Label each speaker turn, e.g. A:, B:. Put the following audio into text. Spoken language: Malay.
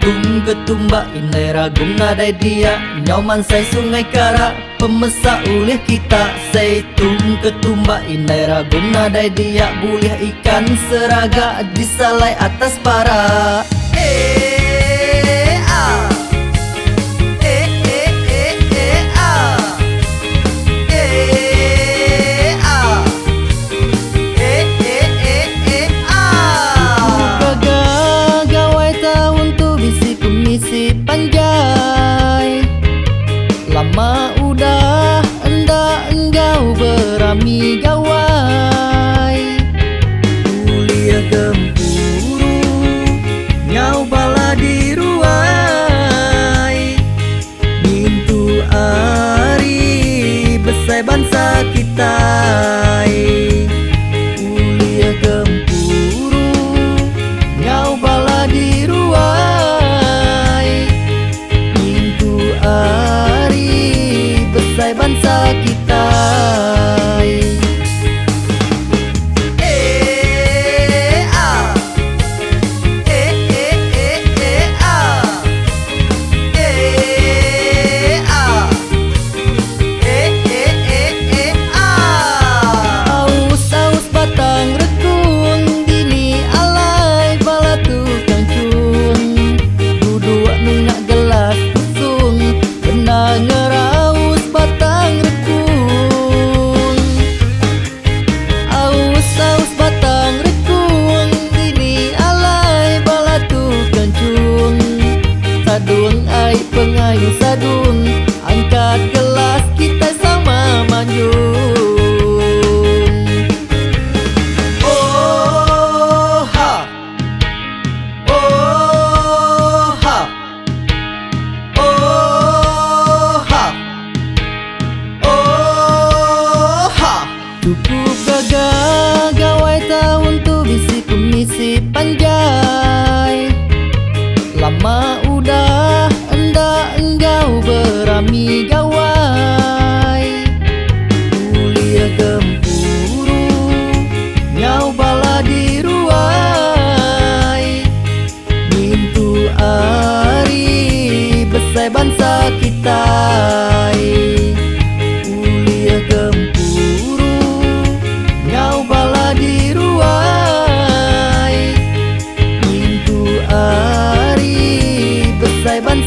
A: tung ketumba inai ragung nadai dia nyoman sai sungai kara pemesa ulih kita sai tung ketumba inai ragung nadai dia bulih ikan seraga disalai atas para panjai lama udah enda enggau berami gawai kuliah gempuru nyau bala di ruai mintu ari besai bangsa kita kuliah gempuru nyau bala di ruai bangsa kita. Aus-aus batang rekung dini alai bala tukang cun duduk nungak gelas kusung kena ngeraus batang rekung. Aus-aus batang rekung dini alai bala tukang cun sadung ai pengayuh sadung angkat gelas kita sama manjung. Cukup gagah gawai tahun tu bisi kumisi panjai lama udah enda enggau berami gawai kuliah gempuru nyau bala di ruai mintu ari besai bangsa kita kuliah gempuru nyau bala di ruai mintu ari besai bangsa